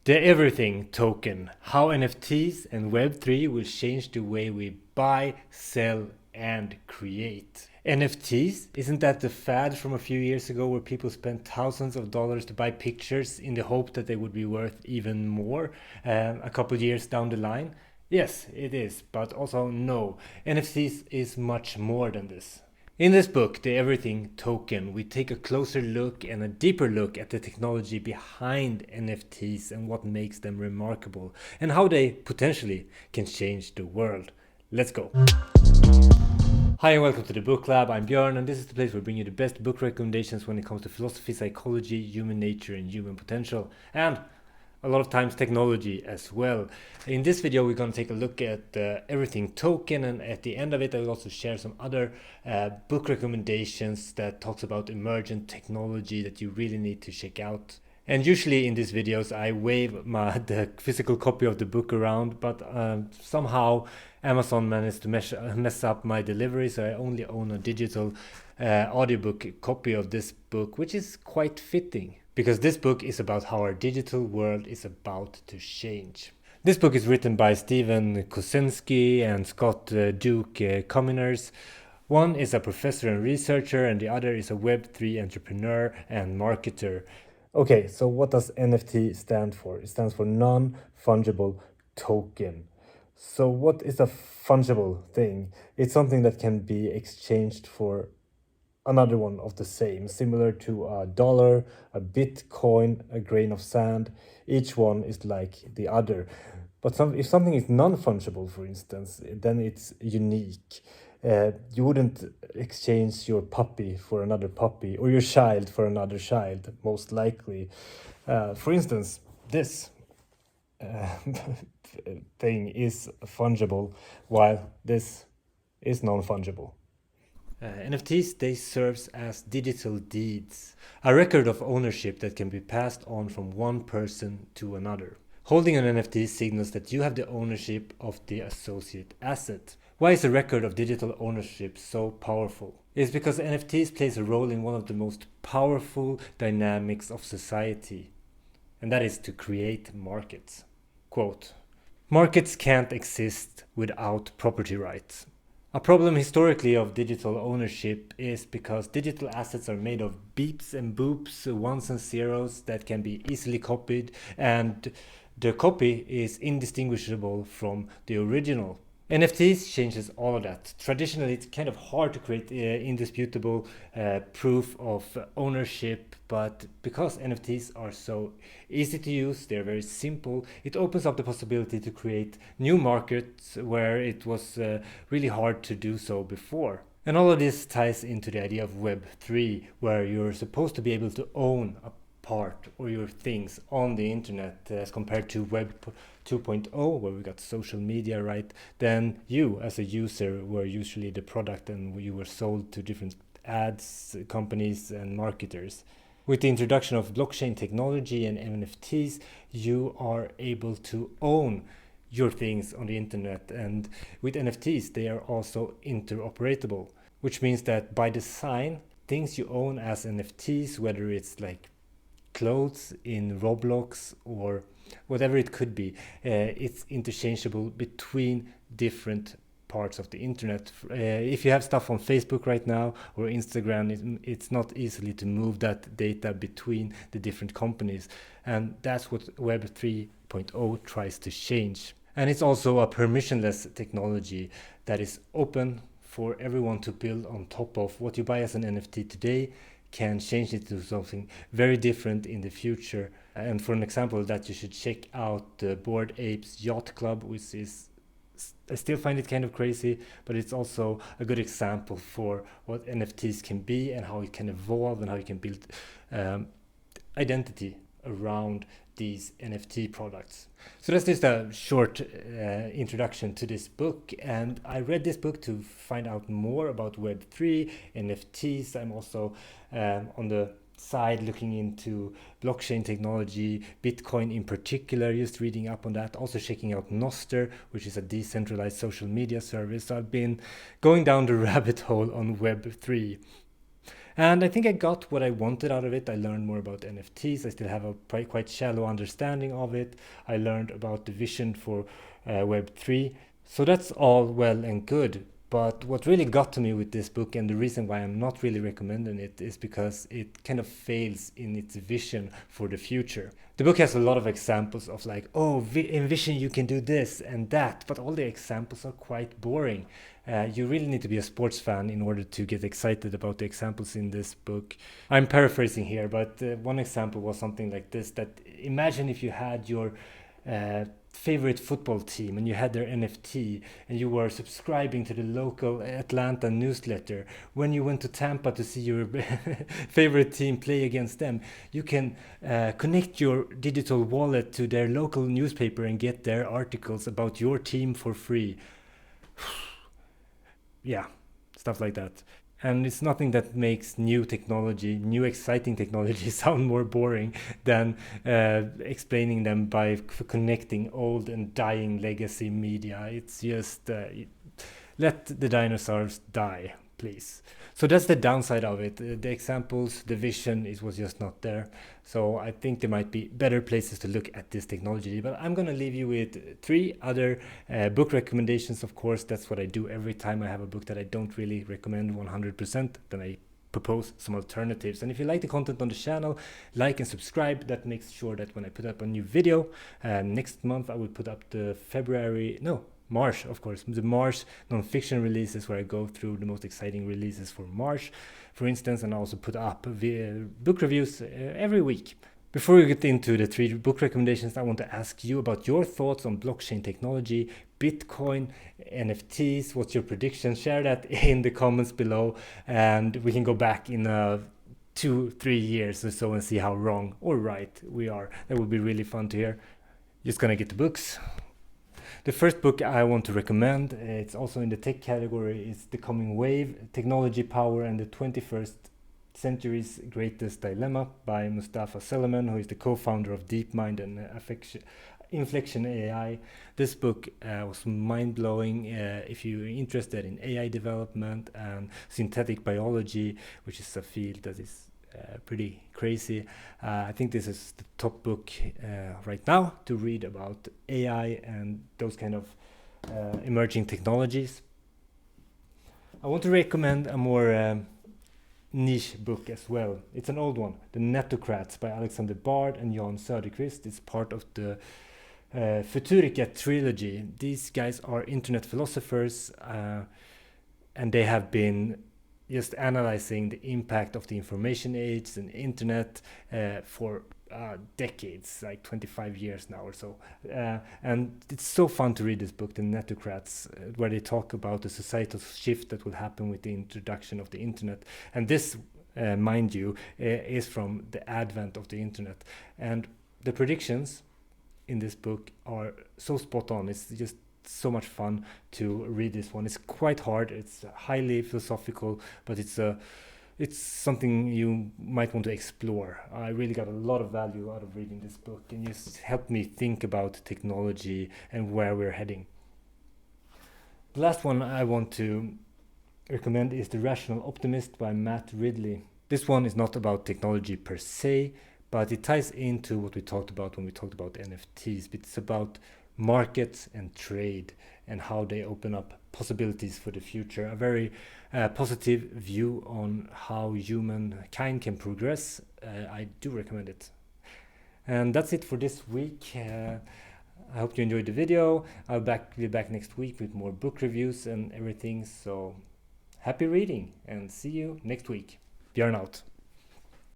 The Everything token, how NFTs and Web3 will change the way we buy, sell, and create. NFTs, isn't that the fad from a few years ago where people spent thousands of dollars to buy pictures in the hope that they would be worth even more a couple years down the line? Yes, it is, but also no. NFTs is much more than this. In this book, The Everything Token, we take a closer look and a deeper look at the technology behind NFTs and what makes them remarkable and how they potentially can change the world. Let's go. Hi and welcome to the Booklab. I'm Björn and this is the place where we bring you the best book recommendations when it comes to philosophy, psychology, human nature and human potential, and a lot of times technology as well. In this video we're going to take a look at the Everything token, and at the end of it I will also share some other book recommendations that talks about emergent technology that you really need to check out. And usually in these videos I wave the physical copy of the book around, but somehow Amazon managed to mess up my delivery, so I only own a digital audiobook copy of this book, which is quite fitting, because this book is about how our digital world is about to change. This book is written by Stephen Kaczynski and Scott Duke Kominers. One is a professor and researcher, and the other is a Web3 entrepreneur and marketer. Okay, so what does NFT stand for? It stands for non-fungible token. So what is a fungible thing? It's something that can be exchanged for another one of the same, similar to a dollar, a Bitcoin, a grain of sand. Each one is like the other. But if something is non-fungible, for instance, then it's unique. You wouldn't exchange your puppy for another puppy or your child for another child, most likely. For instance, this thing is fungible, while this is non-fungible. NFTs, they serve as digital deeds, a record of ownership that can be passed on from one person to another. Holding an NFT signals that you have the ownership of the associate asset. Why is a record of digital ownership so powerful? It's because NFTs plays a role in one of the most powerful dynamics of society, and that is to create markets. Quote, "Markets can't exist without property rights. A problem historically of digital ownership is because digital assets are made of beeps and boops, ones and zeros that can be easily copied, and the copy is indistinguishable from the original. NFTs changes all of that. Traditionally, it's kind of hard to create indisputable proof of ownership, but because NFTs are so easy to use, they're very simple, it opens up the possibility to create new markets where it was really hard to do so before. And all of this ties into the idea of Web3, where you're supposed to be able to own a part or your things on the internet, as compared to Web 2.0, where we got social media, right? Then you as a user were usually the product and you were sold to different ads, companies and marketers. With the introduction of blockchain technology and NFTs, you are able to own your things on the internet, and with NFTs they are also interoperable, which means that by design things you own as NFTs, whether it's like clothes in Roblox or whatever it could be, it's interchangeable between different parts of the internet. If you have stuff on Facebook right now or Instagram, it's not easily to move that data between the different companies, and that's what Web 3.0 tries to change. And it's also a permissionless technology that is open for everyone to build on top of. What you buy as an NFT today can change it to something very different in the future. And for an example of that, you should check out the Bored Apes Yacht Club, which is, I still find it kind of crazy, but it's also a good example for what NFTs can be and how it can evolve and how you can build identity around these NFT products. So that's just a short introduction to this book, and I read this book to find out more about Web3, NFTs. I'm also on the side looking into blockchain technology, Bitcoin in particular, just reading up on that, also checking out Nostr, which is a decentralized social media service. So I've been going down the rabbit hole on Web3. And I think I got what I wanted out of it. I learned more about NFTs. I still have a quite shallow understanding of it. I learned about the vision for Web3. So that's all well and good. But what really got to me with this book, and the reason why I'm not really recommending it, is because it kind of fails in its vision for the future. The book has a lot of examples of like, oh, envision you can do this and that, but all the examples are quite boring. You really need to be a sports fan in order to get excited about the examples in this book. I'm paraphrasing here, but one example was something like this, that imagine if you had your favorite football team and you had their NFT and you were subscribing to the local Atlanta newsletter. When you went to Tampa to see your favorite team play against them, you can connect your digital wallet to their local newspaper and get their articles about your team for free. Yeah, stuff like that. And it's nothing that makes new exciting technology sound more boring than explaining them by connecting old and dying legacy media. It's just let the dinosaurs die, please. So that's the downside of it. The examples, the vision, it was just not there. So I think there might be better places to look at this technology. But I'm going to leave you with 3 other book recommendations. Of course, that's what I do every time I have a book that I don't really recommend 100%. Then I propose some alternatives. And if you like the content on the channel, like and subscribe. That makes sure that when I put up a new video, next month I will put up the March, of course, the March Nonfiction releases, where I go through the most exciting releases for March, for instance, and I also put up book reviews every week. Before we get into the 3 book recommendations, I want to ask you about your thoughts on blockchain technology, Bitcoin, NFTs. What's your prediction? Share that in the comments below, and we can go back in 2-3 years or so and see how wrong or right we are. That would be really fun to hear. Just gonna get the books. The first book I want to recommend, it's also in the tech category, is The Coming Wave, Technology, Power and the 21st Century's Greatest Dilemma by Mustafa Seleman, who is the co-founder of DeepMind and Inflection AI. This book was mind-blowing if you're interested in AI development and synthetic biology, which is a field that is pretty crazy. I think this is the top book right now to read about AI and those kind of emerging technologies. I want to recommend a more niche book as well. It's an old one, The Netocrats by Alexander Bard and Jan Söderqvist. It's part of the Futurica trilogy. These guys are internet philosophers and they have been just analyzing the impact of the information age and internet for decades, like 25 years now or so. And it's so fun to read this book, The Netocrats, where they talk about the societal shift that will happen with the introduction of the internet. And this, mind you, is from the advent of the internet. And the predictions in this book are so spot on. It's just so much fun to read this one. It's quite hard, it's highly philosophical, but it's something you might want to explore. I really got a lot of value out of reading this book, and just helped me think about technology and where we're heading. The last one I want to recommend is The Rational Optimist by Matt Ridley. This one is not about technology per se, but it ties into what we talked about when we talked about NFTs. It's about markets and trade and how they open up possibilities for the future. A very positive view on how humankind can progress. I do recommend it. And that's it for this week. I hope you enjoyed the video. I'll be back next week with more book reviews and everything. So happy reading and see you next week. Björn out.